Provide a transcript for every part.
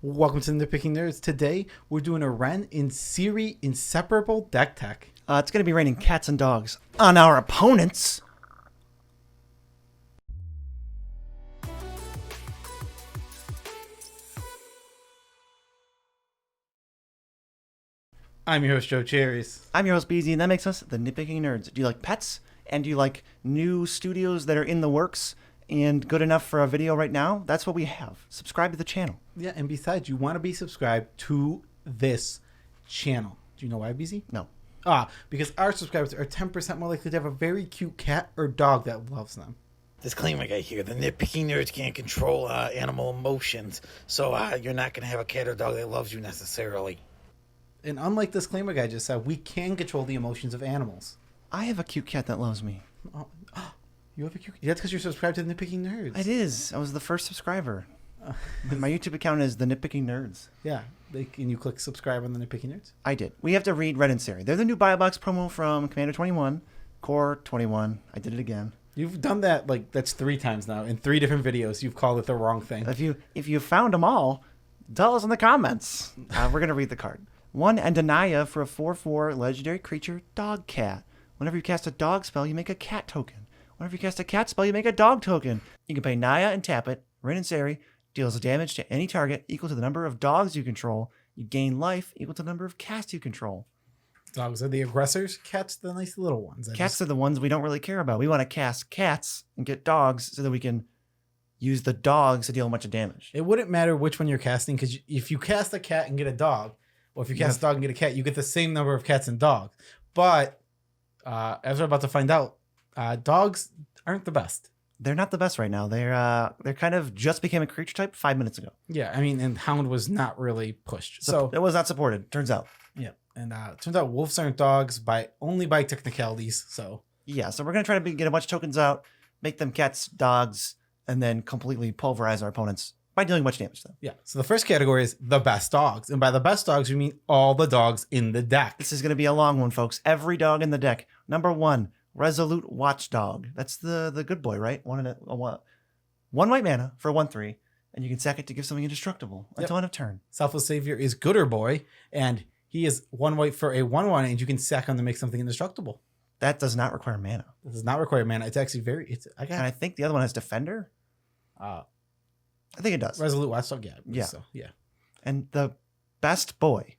Welcome to the Nitpicking Nerds. Today, we're doing a Rin and Seri Inseparable deck tech. It's going to be raining cats and dogs on our opponents. I'm your host, Joe Cherries. I'm your host, BZ, and that makes us the Nitpicking Nerds. Do you like pets? And do you like new studios that are in the works and good enough for a video right now? That's what we have. Subscribe to the channel. Yeah, and besides, you want to be subscribed to this channel. Do you know why, BZ? No. Because our subscribers are 10% more likely to have a very cute cat or dog that loves them. Disclaimer guy here, the Nitpicking Nerds can't control animal emotions, so you're not going to have a cat or dog that loves you necessarily. And unlike disclaimer guy just said, we can control the emotions of animals. I have a cute cat that loves me. Oh, you have a cute... That's because you're subscribed to the Nitpicking Nerds. It is. I was the first subscriber. My YouTube account is the Nitpicking Nerds. Yeah. Can you click subscribe on the Nitpicking Nerds? I did. We have to read Rin and Seri. They're the new buy box promo from Commander 21, Core 21. I did it again. You've done that, that's 3 times now. In 3 different videos, you've called it the wrong thing. If you found them all, tell us in the comments. We're going to read the card. 1 Andanaya for a 4/4 legendary creature, dog cat. Whenever you cast a dog spell, you make a cat token. Whenever you cast a cat spell, you make a dog token. You can pay Naya and tap it. Rin and Seri deals damage to any target equal to the number of dogs you control. You gain life equal to the number of cats you control. Dogs are the aggressors. Cats, the nice little ones. Cats are the ones we don't really care about. We want to cast cats and get dogs so that we can use the dogs to deal a bunch of damage. It wouldn't matter which one you're casting, because if you cast a cat and get a dog, or if you cast a dog and get a cat, you get the same number of cats and dogs. But as we're about to find out, dogs aren't the best. They're not the best right now. They're kind of just became a creature type 5 minutes ago. Yeah, I mean, and Hound was not really pushed. So it was not supported, turns out. Yeah, and it turns out wolves aren't dogs only by technicalities. So yeah, so we're gonna try to get a bunch of tokens out, make them cats, dogs, and then completely pulverize our opponents by dealing much damage to them. Yeah. So the first category is the best dogs, and by the best dogs, we mean all the dogs in the deck. This is gonna be a long one, folks. Every dog in the deck. Number 1, Resolute Watchdog. That's the good boy, right? One white mana for 1/3, and you can sack it to give something indestructible until end of turn. Selfless Savior is Gooder Boy, and he is 1 white for a 1/1, and you can sack him to make something indestructible. That does not require mana. It does not require mana. It's actually And I think the other one has Defender. I think it does. Resolute Watchdog, yeah. So, yeah. And the best boy,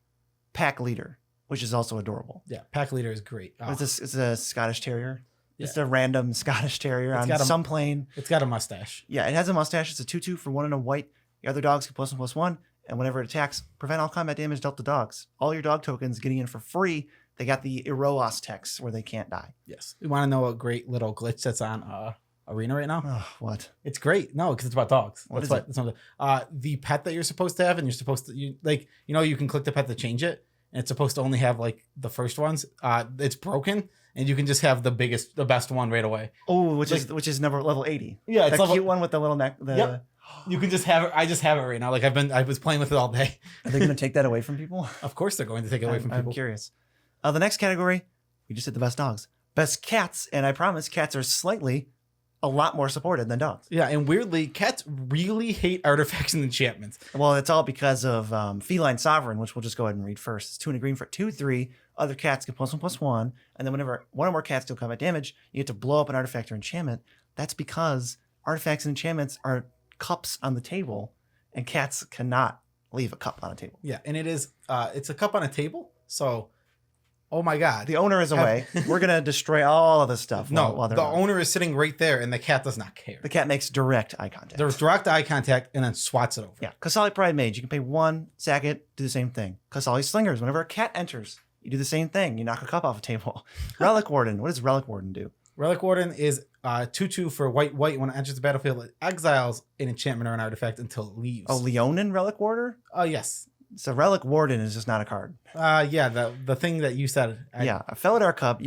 Pack Leader, which is also adorable. Yeah, Pack Leader is great. It's a Scottish Terrier. Yeah. It's a random Scottish Terrier on some plane. It's got a mustache. Yeah, it has a mustache. It's a 2/2 for 1 and a white. The other dogs get +1/+1, and whenever it attacks, prevent all combat damage dealt to dogs. All your dog tokens getting in for free. They got the Eroos text where they can't die. Yes. You want to know a great little glitch that's on Arena right now? Oh, what? It's great. No, because it's about dogs. What is it? It's the pet that you're supposed to have, and you're supposed to you can click the pet to change it, and it's supposed to only have the first ones. It's broken, and you can just have the best one right away. Oh, which is number level 80. Yeah, it's the cute one with the little neck. Yep. You can just have it. I just have it right now. I was playing with it all day. Are they going to take that away from people? Of course they're going to take it away from people. I'm curious. The next category, we just did the best dogs. Best cats, and I promise cats are slightly a lot more supported than dogs. Yeah, and weirdly, cats really hate artifacts and enchantments. Well, it's all because of Feline Sovereign, which we'll just go ahead and read first. It's 2 and a green for 2/3. Other cats get +1/+1. And then whenever one or more cats deal combat damage, you get to blow up an artifact or enchantment. That's because artifacts and enchantments are cups on the table, and cats cannot leave a cup on a table. Yeah, and it's a cup on a table, so... Oh my God. The owner is away. We're going to destroy all of this stuff. While the owner is sitting right there, and the cat does not care. The cat makes direct eye contact. There's direct eye contact and then swats it over. Yeah. Kasali Pride Mage. You can pay 1, sack it, do the same thing. Kasali Slingers. Whenever a cat enters, you do the same thing. You knock a cup off a table. Relic Warden. What does Relic Warden do? Relic Warden is 2/2 for white. When it enters the battlefield, it exiles an enchantment or an artifact until it leaves. Oh, Leonin Relic Warder? Oh, yes. So Relic Warden is just not a card. Yeah, the thing that you said. A Felidar cup,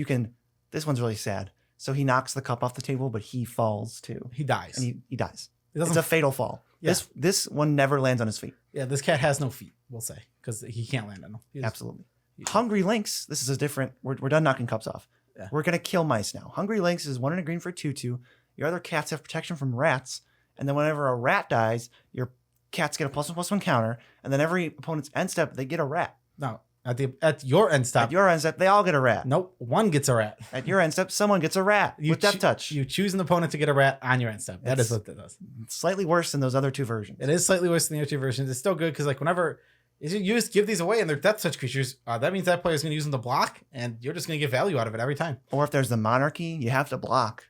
this one's really sad. So he knocks the cup off the table, but he falls too. He dies. And he dies. It's a fatal fall. Yeah. This one never lands on his feet. Yeah, this cat has no feet, we'll say, because he can't land on them. Absolutely. Hungry Lynx, this is a different, we're done knocking cups off. Yeah. We're going to kill mice now. Hungry Lynx is 1 and a green for 2/2. Your other cats have protection from rats. And then whenever a rat dies, your cats get a +1/+1 counter, and then every opponent's end step they get a rat. No, at your end step. At your end step, they all get a rat. Nope, one gets a rat. At your end step, someone gets a rat with Death Touch. You choose an opponent to get a rat on your end step. That is what that does. It's slightly worse than those other two versions. It is slightly worse than the other two versions. It's still good because like whenever you just give these away and they're Death Touch creatures, that means that player's going to use them to block, and you're just going to get value out of it every time. Or if there's the Monarchy, you have to block.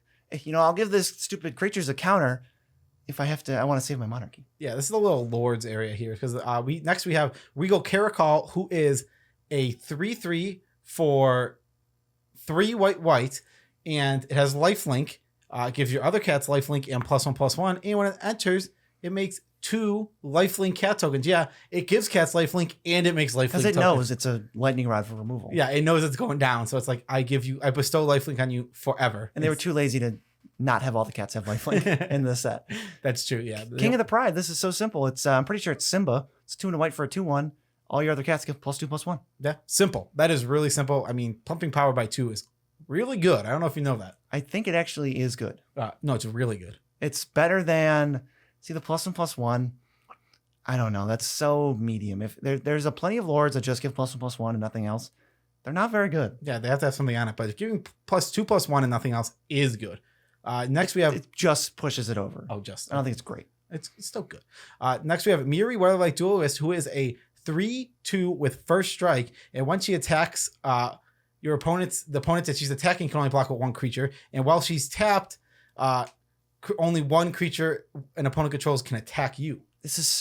I'll give this stupid creatures a counter if I want to save my Monarchy. Yeah, this is a little Lords area here because we have Regal Caracal, who is a 3/3 for 3 white, and it has lifelink. It gives your other cats lifelink and +1/+1, and when it enters, it makes 2 lifelink cat tokens. Yeah, it gives cats lifelink and it makes lifelink because it tokens. knows it's a lightning rod for removal. Yeah, it knows it's going down, so it's like I bestow lifelink on you forever. And they were too lazy to not have all the cats have lifelink in the set. That's true. Yeah, King of the Pride. This is so simple. It's I'm pretty sure it's Simba. It's 2 and a white for a 2/1. All your other cats get +2/+1. Yeah, simple. That is really simple. I mean, pumping power by 2 is really good. I don't know if you know that. I think it actually is good. No, it's really good. It's better than the +1/+1. I don't know. That's so medium. If there's a plenty of Lords that just give +1/+1 and nothing else, they're not very good. Yeah, they have to have something on it. But giving +2/+1 and nothing else is good. Next we have it just pushes it over. Oh, just I don't think it's great. It's still good. Next we have Miri, Weatherlight Duelist, who is a 3/2 with first strike, and once she attacks the opponent that she's attacking can only block with 1 creature, and while she's tapped, only 1 creature an opponent controls can attack you. This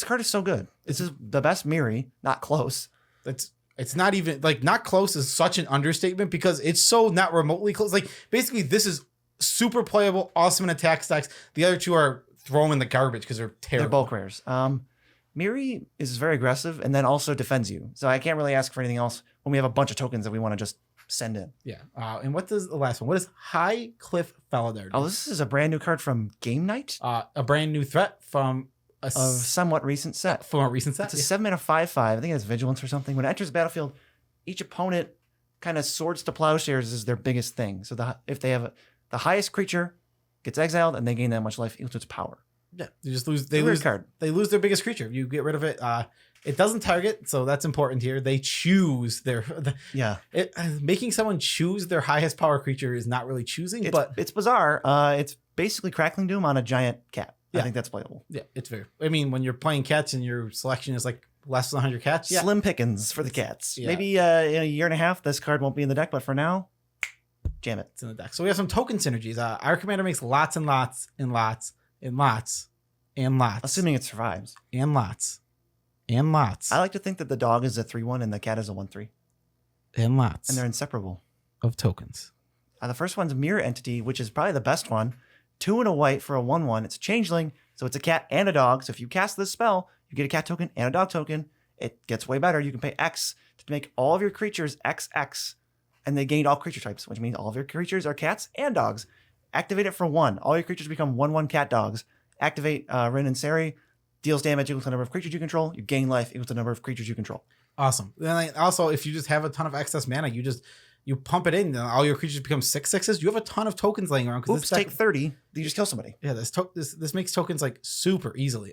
card is so good. This is the best Miri, not close. It's not even like not close is such an understatement because it's so not remotely close. Like basically this is super playable, awesome in attack stacks. The other 2 are thrown in the garbage because they're terrible. They're bulk rares. Miri is very aggressive and then also defends you. So I can't really ask for anything else when we have a bunch of tokens that we want to just send in. Yeah. And what does the last one? What is High Cliff Faladar? Oh, this is a brand new card from Game Night. A brand new threat from a somewhat recent set. From a recent set. It's a 7 mana 5/5. I think it has Vigilance or something. When it enters the battlefield, each opponent kind of swords to plowshares is their biggest thing. So if they have the highest creature gets exiled and they gain that much life equal to its power. Yeah, you just lose. They lose their biggest creature. You get rid of it. It doesn't target, so that's important here. They choose making someone choose their highest power creature is not really choosing, but it's bizarre. It's basically Crackling Doom on a giant cat. Yeah. I think that's playable. Yeah, it's very. I mean, when you're playing cats and your selection is like less than 100 cats, slim pickings for the cats. Yeah. Maybe in a year and a half, this card won't be in the deck, but for now, jam it. It's in the deck. So we have some token synergies. Our commander makes lots and lots and lots and lots and lots. Assuming it survives. And lots. And lots. I like to think that the dog is a 3/1 and the cat is a 1/3. And lots. And they're inseparable. Of tokens. The first one's Mirror Entity, which is probably the best one. 2 and a white for a 1/1. It's a changeling, so it's a cat and a dog. So if you cast this spell, you get a cat token and a dog token. It gets way better. You can pay X to make all of your creatures XX, and they gained all creature types, which means all of your creatures are cats and dogs. Activate it for 1. All your creatures become 1/1 cat dogs. Activate Rin and Seri. Deals damage equal to the number of creatures you control. You gain life equal to the number of creatures you control. Awesome. And also, if you just have a ton of excess mana, you pump it in, and all your creatures become 6/6s. You have a ton of tokens laying around. Oops, take 30. You just kill somebody. Yeah, this makes tokens like super easily.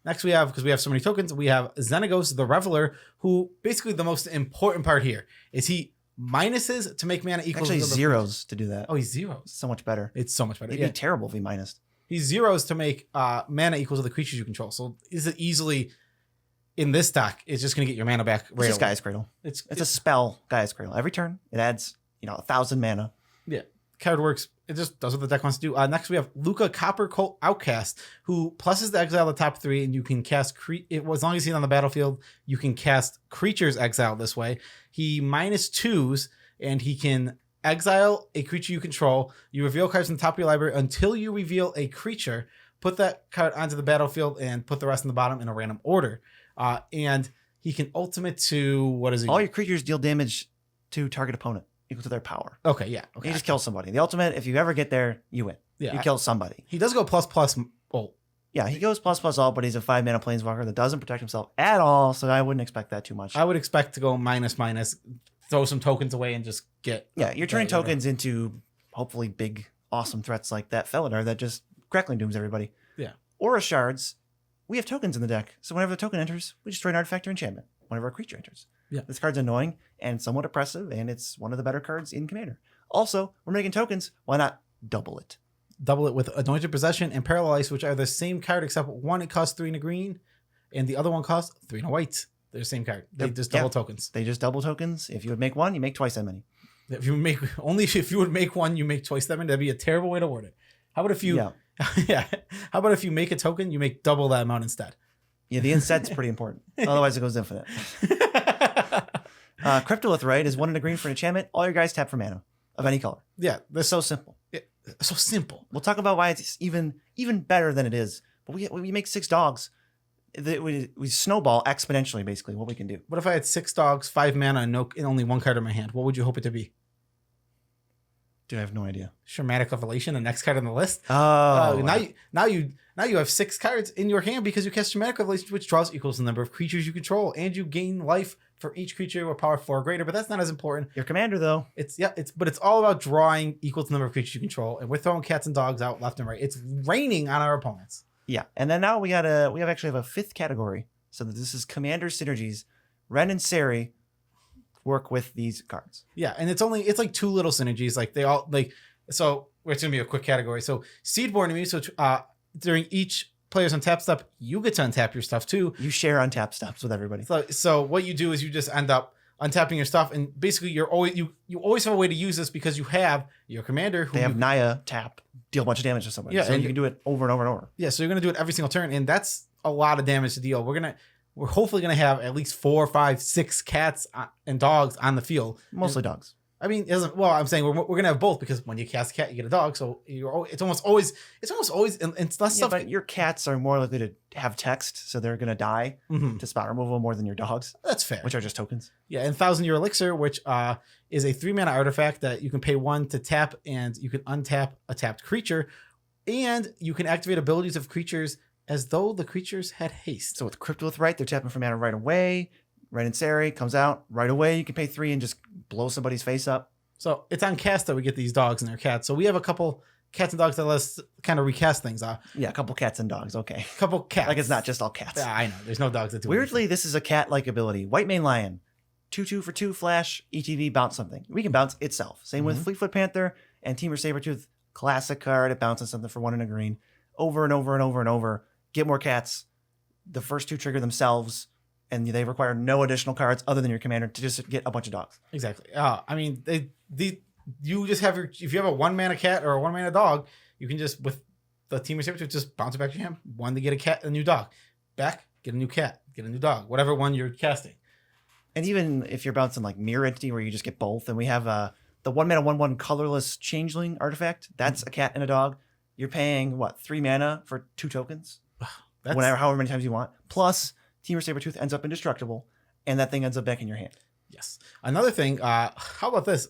Next we have, because we have so many tokens, we have Xenagos the Reveler, who basically the most important part here is he minuses to make mana equal to zeros to do that. Oh, he's zeros. So much better. It's so much better. It'd be terrible if he minused. He's zeros to make mana equal to the creatures you control. So is it easily in this deck? It's just gonna get your mana back. It's just Gaia's Cradle. It's a spell, Gaia's Cradle. Every turn it adds 1,000 mana. Yeah, card works. It just does what the deck wants to do. Next we have Luca Copper Cult Outcast, who pluses the exile the top 3, and you can cast as long as he's on the battlefield, you can cast creatures exile this way. He -2s, and he can exile a creature you control. You reveal cards from the top of your library until you reveal a creature. Put that card onto the battlefield and put the rest in the bottom in a random order. And he can ultimate to what is it? All your creatures deal damage to target opponent equal to their power. Okay, yeah. Okay. You just kill somebody. The ultimate, if you ever get there, you win. Yeah, you kill somebody. He does go ++ ult. Yeah, he goes ++ ult, but he's a 5 mana planeswalker that doesn't protect himself at all. So I wouldn't expect that too much. I would expect to go -/, throw some tokens away, and just get. Yeah, you're turning tokens into hopefully big, awesome threats like that Felidar that just Crackling Dooms everybody. Yeah. Aura Shards we have tokens in the deck. So whenever the token enters, we just throw an artifact or enchantment whenever a creature enters. Yeah. This card's annoying and somewhat oppressive, and it's one of the better cards in Commander. Also, we're making tokens. Why not double it? Double it with Anointed Possession and Paralyze, which are the same card, except one it costs 3 and a green, and the other one costs 3 and a white. They're the same card. They just double tokens. They just double tokens. If you would make one, you make twice that many. If you would make one, you make twice that many. That'd be a terrible way to word it. How about if you yeah. How about if you make a token, you make double that amount instead? Yeah, the inset's pretty important. Otherwise, it goes infinite. Cryptolith, right, is 1 and a green for an enchantment. All your guys tap for mana of any color. Yeah, They're so simple. so simple. We'll talk about why it's even better than it is. But we make 6 dogs. We snowball exponentially, basically, what we can do. What if I had 6 dogs, 5 mana, and only 1 card in my hand? What would you hope it to be? Dude, I have no idea. Shamanic Evolution, the next card on the list. Oh, now you have 6 cards in your hand because you cast Shamanic Evolution, which draws equals the number of creatures you control, and you gain life for each creature with power 4 or greater. But that's not as important. Your commander, though. It's all about drawing equal to the number of creatures you control, and we're throwing cats and dogs out left and right. It's raining on our opponents. Yeah, and then now we have a 5th category. So this is Commander Synergies. Rin and Seri work with these cards. Yeah, and it's like 2 little synergies. Like they all so it's gonna be a quick category. So Seedborn Immunity. So during each player's untap step, you get to untap your stuff too. You share untap steps with everybody. So what you do is you just end up untapping your stuff, and basically you always have a way to use this because you have your commander who they have Naya tap, deal a bunch of damage to somebody. Yeah, so and you can do it over and over and over. Yeah, so you're gonna do it every single turn, and that's a lot of damage to deal. We're hopefully gonna have at least 4, 5, 6 cats and dogs on the field. Mostly dogs. I mean, I'm saying we're gonna have both because when you cast a cat, you get a dog. So it's almost always and it's less stuff. But your cats are more likely to have text, so they're gonna die to spot removal more than your dogs. That's fair. Which are just tokens. Yeah, and 1,000-Year Elixir, which is a 3-mana artifact that you can pay 1 to tap, and you can untap a tapped creature, and you can activate abilities of creatures as though the creatures had haste. So with Cryptolith, right, they're tapping for mana right away. Rin and Seri comes out right away. You can pay 3 and just blow somebody's face up. So it's on cast that we get these dogs and their cats. So we have a couple cats and dogs that let us kind of recast things. Yeah, a couple cats and dogs. Okay. Couple cats. Like it's not just all cats. Yeah, I know. There's no dogs that do Weirdly, anything. this is a cat-like ability. White Mane Lion. 2/2 for 2, flash, ETV, bounce something. We can bounce itself. Same with Fleetfoot Panther and Teamer Sabertooth. Classic card. It bounces something for 1 and a green. Over and over and over and over. Get more cats. The first 2 trigger themselves, and they require no additional cards other than your commander to just get a bunch of dogs. Exactly. I mean, you just have if you have a 1-mana cat or a 1-mana dog, you can just, with the Teamer Sabertooth, just bounce it back to your hand. 1 to get a cat, a new dog. Back, get a new cat, get a new dog. Whatever one you're casting. And even if you're bouncing like Mirror Entity, where you just get both, and we have the 1-mana 1/1 colorless changeling artifact. That's a cat and a dog. You're paying 3 mana for 2 tokens, however many times you want. Plus, Teamer Sabertooth ends up indestructible, and that thing ends up back in your hand. Yes. Another thing. How about this?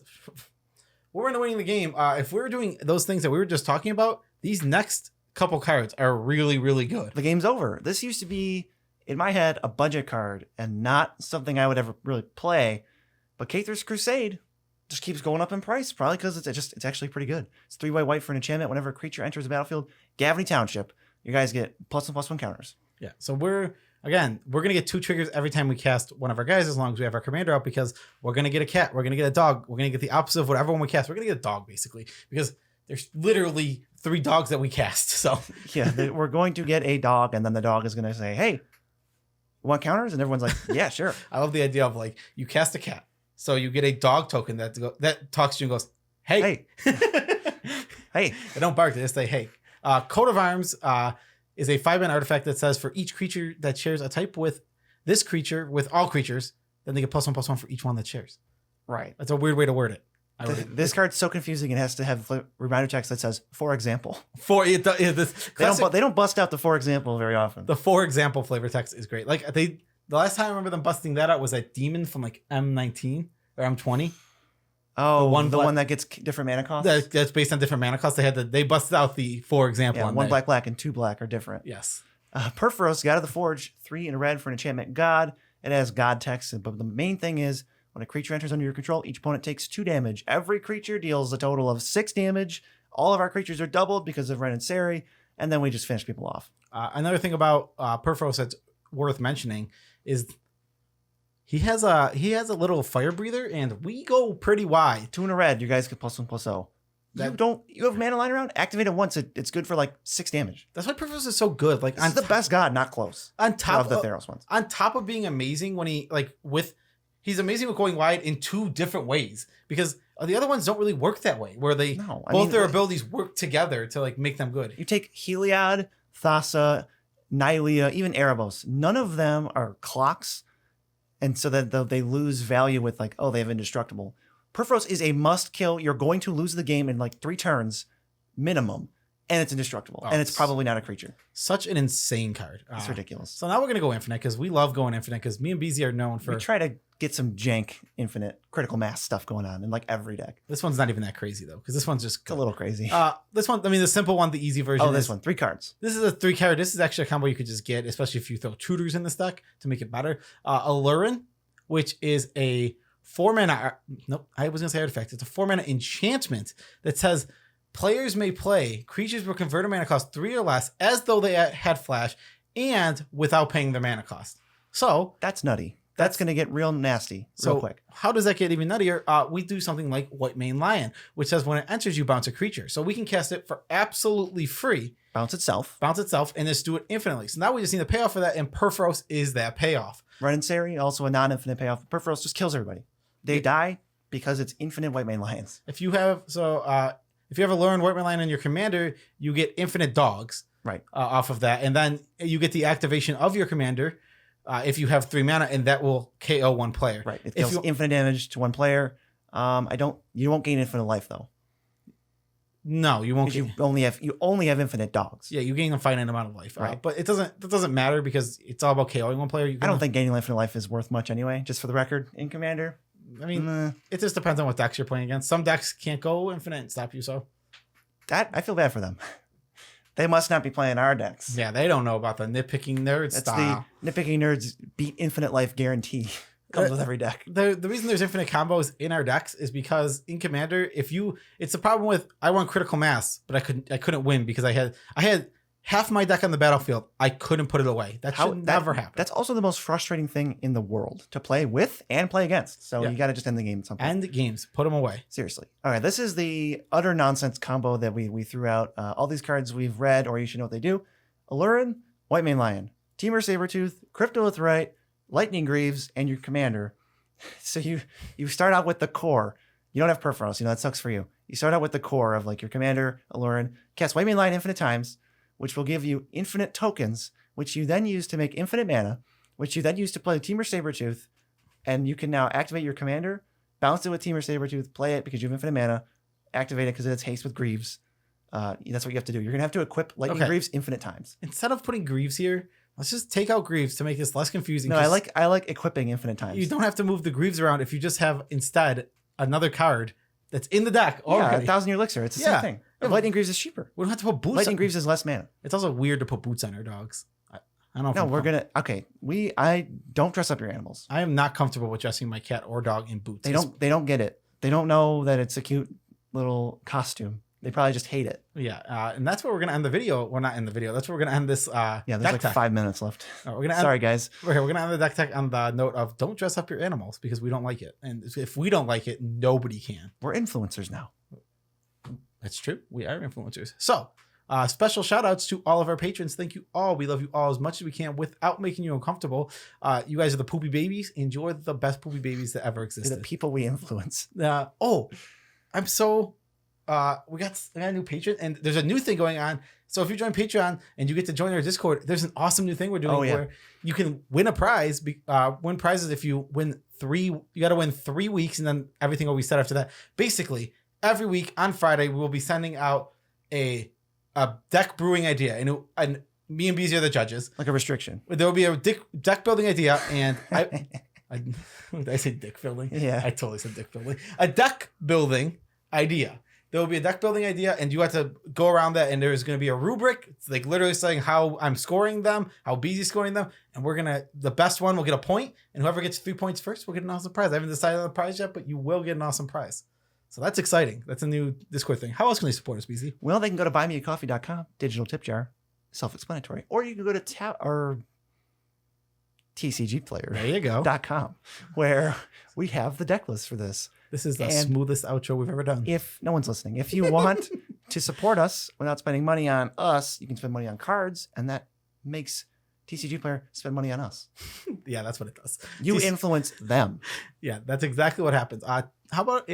We're into winning the game. If we were doing those things that we were just talking about, these next couple cards are really, really good. The game's over. This used to be, in my head, a budget card and not something I would ever really play. But Caither's Crusade just keeps going up in price, probably because it's actually pretty good. It's 3 white for an enchantment. Whenever a creature enters the battlefield, Gavney Township, you guys get +1/+1 counters. Yeah. So we're gonna get 2 triggers every time we cast one of our guys, as long as we have our commander out, because we're gonna get a cat, we're gonna get a dog, we're gonna get the opposite of whatever one we cast. We're gonna get a dog, basically, because there's literally 3 dogs that we cast. So yeah, we're going to get a dog, and then the dog is gonna say, "Hey, want counters?" And everyone's like, "Yeah, sure." I love the idea of you cast a cat, so you get a dog token that talks to you and goes, "Hey, hey." They don't bark; they just say, "Hey." Coat of Arms is a 5-mana artifact that says for each creature that shares a type with this creature, with all creatures, then they get +1/+1 for each one that shares. Right. That's a weird way to word it. This card's so confusing. It has to have reminder text that says, "For example." They don't bust out the "for example" very often. The "for example" flavor text is great. The last time I remember them busting that out was that Demon from M19 or M20. Oh, the one that gets different mana costs? That's based on different mana costs. They busted out the "for example." Yeah, 1 black and 2 black are different. Yes. Perforce, God of the Forge, 3 in a red for an enchantment God. It has God text, but the main thing is when a creature enters under your control, each opponent takes 2 damage. Every creature deals a total of 6 damage. All of our creatures are doubled because of Rin and Seri, and then we just finish people off. Another thing about Perforce that's worth mentioning is he has a little fire breather, and we go pretty wide. 2 in a red. You guys get +1/+0. You have mana lying around. Activate it once. It's good for like 6 damage. That's why Perforce is so good. Like, This is the best god, not close. On top of the Theros ones. On top of being amazing when he's amazing with going wide in 2 different ways, because the other ones don't really work that way, where their abilities work together to like make them good. You take Heliod, Thassa, Nylea, even Erebos. None of them are clocks, and so that they lose value with like, oh, they have indestructible. Perforce is a must kill. You're going to lose the game in like 3 turns minimum, and it's indestructible, and it's probably not a creature. Such an insane card. It's ridiculous. So now we're gonna go infinite, because we love going infinite, because me and BZ are known for. We try to get some jank infinite critical mass stuff going on in like every deck. This one's not even that crazy though, because this one's just It's a little crazy. This one, I mean, the simple one, the easy version. Oh, this one, 3 cards. This is a 3 card. This is actually a combo you could just get, especially if you throw tutors in this deck to make it better. Allurin, which is a 4 mana. Nope, I was gonna say artifact. It's a 4 mana enchantment that says players may play creatures with converted mana cost 3 or less as though they had flash and without paying their mana cost. So that's nutty. That's going to get real nasty real quick. How does that get even nuttier? We do something like White Mane Lion, which says when it enters, you bounce a creature. So we can cast it for absolutely free. Bounce itself, and just do it infinitely. So now we just need a payoff for that, and Perforce is that payoff. Rin and Seri, also a non-infinite payoff. Perforce just kills everybody. They die because it's infinite White Mane Lions. If you have a Lurin White Mane Lion in your commander, you get infinite dogs off of that, and then you get the activation of your commander. If you have 3 mana, and that will KO 1 player. Right. It deals infinite damage to 1 player. You won't gain infinite life though. No, you won't. You only have infinite dogs. Yeah, you gain a finite amount of life. Right. But that doesn't matter, because it's all about KOing 1 player. I don't think gaining infinite life is worth much anyway, just for the record, in Commander. I mean, it just depends on what decks you're playing against. Some decks can't go infinite and stop you, so. I feel bad for them. They must not be playing our decks. Yeah, they don't know about the nitpicking nerds. That's the nitpicking nerds beat infinite life guarantee. Comes with every deck. The reason there's infinite combos in our decks is because in Commander, it's the problem with I want critical mass, but I couldn't win because I had half my deck on the battlefield. I couldn't put it away. That should never happen. That's also the most frustrating thing in the world to play with and play against. So you got to just end the game at some point. End the games. Put them away. Seriously. All right. This is the utter nonsense combo that we threw out. All these cards we've read, or you should know what they do. Allurin, White Mane Lion, Temur Sabertooth, Cryptolithrite, Lightning Greaves, and your commander. So you start out with the core. You don't have Perforce. That sucks for you. You start out with the core of like your commander, Allurin, cast White Mane Lion infinite times, which will give you infinite tokens, which you then use to make infinite mana, which you then use to play Temur Sabertooth, and you can now activate your commander, bounce it with Temur Sabertooth, play it because you have infinite mana, activate it because it's haste with Greaves. That's what you have to do. You're going to have to equip Lightning Greaves infinite times. Instead of putting Greaves here, let's just take out Greaves to make this less confusing. No, I like equipping infinite times. You don't have to move the Greaves around if you just have instead another card that's in the deck already. Yeah, 1,000-year elixir. It's the same thing. Lightning Greaves is cheaper. We don't have to put boots. Lightning Greaves is less mana. It's also weird to put boots on our dogs. I don't know. No, we're gonna. Okay, I don't dress up your animals. I am not comfortable with dressing my cat or dog in boots. They don't get it. They don't know that it's a cute little costume. They probably just hate it. Yeah, and that's where we're gonna end the video. Well, not end the video. That's where we're gonna end this. There's like 5 minutes left. Sorry, guys. We're gonna end the deck tech on the note of don't dress up your animals because we don't like it, and if we don't like it, nobody can. We're influencers now. That's true. We are influencers. So, special shout outs to all of our patrons. Thank you all. We love you all as much as we can without making you uncomfortable. You guys are the poopy babies. Enjoy the best poopy babies that ever existed. They're the people we influence. I'm so... we got a new patron, and there's a new thing going on. So if you join Patreon and you get to join our Discord, there's an awesome new thing we're doing where you can win a prize. Win prizes if you win 3. You got to win 3 weeks, and then everything will be set after that. Basically, every week on Friday, we will be sending out a deck brewing idea, and me and BZ are the judges. Like a restriction. There will be a deck building idea, and did I say dick building? Yeah, I totally said dick building. A deck building idea. There will be a deck building idea, and you have to go around that, and there's going to be a rubric. It's like literally saying how I'm scoring them, how BZ's scoring them, and the best one will get a point, and whoever gets 3 points first will get an awesome prize. I haven't decided on the prize yet, but you will get an awesome prize. So that's exciting. That's a new Discord thing. How else can they support us, BZ? Well, they can go to buymeacoffee.com, digital tip jar. self-explanatory. Or you can go to TCGplayer.com, There you go. where we have the deck list for this. This is the And smoothest outro we've ever done. If no one's listening, if you want to support us without spending money on us, you can spend money on cards, and that makes TCG Player spend money on us. Yeah, that's what it does. You influence them. Yeah, that's exactly what happens. How about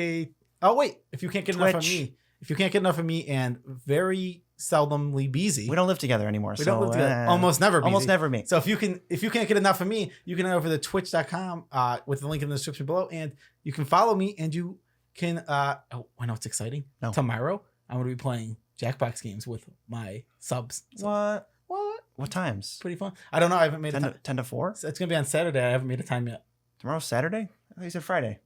oh wait, if you can't get enough of me and very seldomly Beezy. We don't live together anymore. We don't live together. Almost never Beezy. Almost never me. So if you can't get enough of me, you can head over to twitch.com with the link in the description below, and you can follow me, and you can I know it's exciting. No. Tomorrow I'm gonna be playing Jackbox games with my subs. So, What times? pretty fun. I don't know. I haven't made 10 to 4? It's gonna be on Saturday. I haven't made a time yet. Tomorrow's Saturday? I thought you said Friday.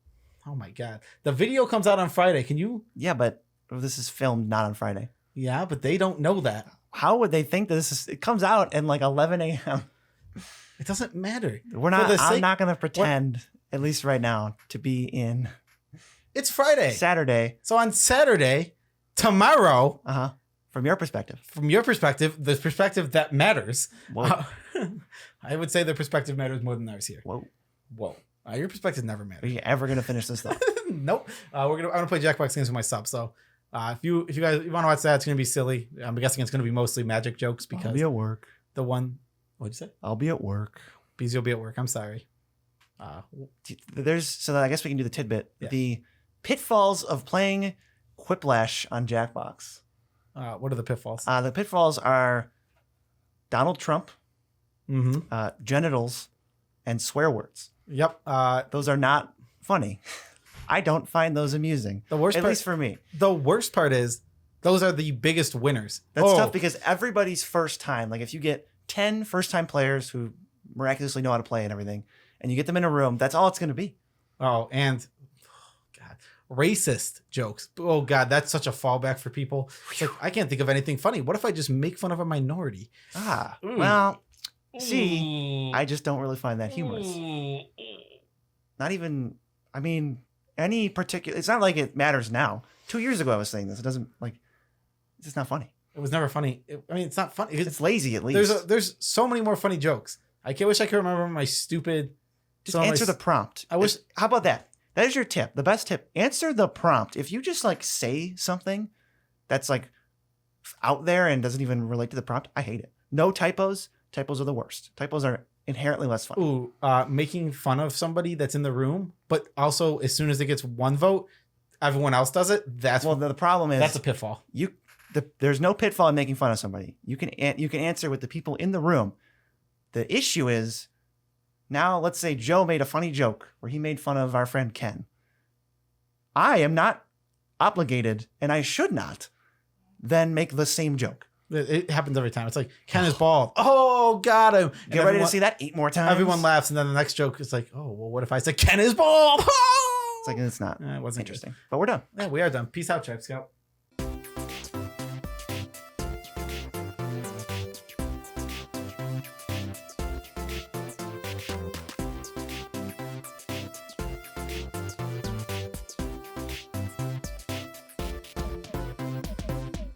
Oh my god. The video comes out on Friday. Can you? Yeah, but this is filmed not on Friday. Yeah, but they don't know that. How would they think that it comes out at like 11 a.m.? It doesn't matter. I'm not going to pretend, at least right now, to be in It's Friday. Saturday. So on Saturday, tomorrow, From your perspective. from your perspective, the perspective that matters. Whoa. I would say the perspective matters more than ours here. Whoa. Your perspective never Are matters. you ever going to finish this thought? Nope. I'm gonna play Jackbox games with my sub. So if you guys want to watch that, it's gonna be silly. I'm guessing it's gonna be mostly magic jokes because I'll be at work. the one. What'd you say? I'll be at work. Beezy will be at work. I'm sorry. I guess we can do the tidbit. Yeah. The pitfalls of playing Quiplash on Jackbox. What are the pitfalls? The pitfalls are Donald Trump, Mm-hmm. genitals, and swear words. Yep. Those are not funny. I don't find those amusing. The worst at part, least for me. The worst part is those are the biggest winners. That's tough because everybody's first time, like if you get 10 first-time players who miraculously know how to play and everything, and you get them in a room, that's all it's going to be. Oh, and God, racist jokes. Oh God, that's such a fallback for people. It's like, I can't think of anything funny. What if I just make fun of a minority? Well, see, I just don't really find that humorous. Not even, I mean, any particular, it's not like it matters now. 2 years ago I was saying this. It doesn't, like, it's just not funny. It was never funny. It's not funny. It's lazy at least. There's so many more funny jokes. Wish I could remember my stupid. Just answer the prompt. How about that? That is your tip. The best tip. Answer the prompt. If you just like say something that's like out there and doesn't even relate to the prompt, I hate it. No typos. Typos are the worst. Typos are inherently less fun. Ooh, making fun of somebody that's in the room, but also as soon as it gets one vote, everyone else does it. The problem is that's a pitfall. There's no pitfall in making fun of somebody. You can answer with the people in the room. The issue is now let's say Joe made a funny joke where he made fun of our friend Ken. I am not obligated, and I should not, then make the same joke. It happens every time. It's like Ken is bald. Oh, got him. Get ready to see that 8 more times. Everyone laughs, and then the next joke is like, oh, well, what if I said Ken is bald? It's like it's not. It wasn't interesting. But we're done. Yeah, we are done. Peace out, Check Scout.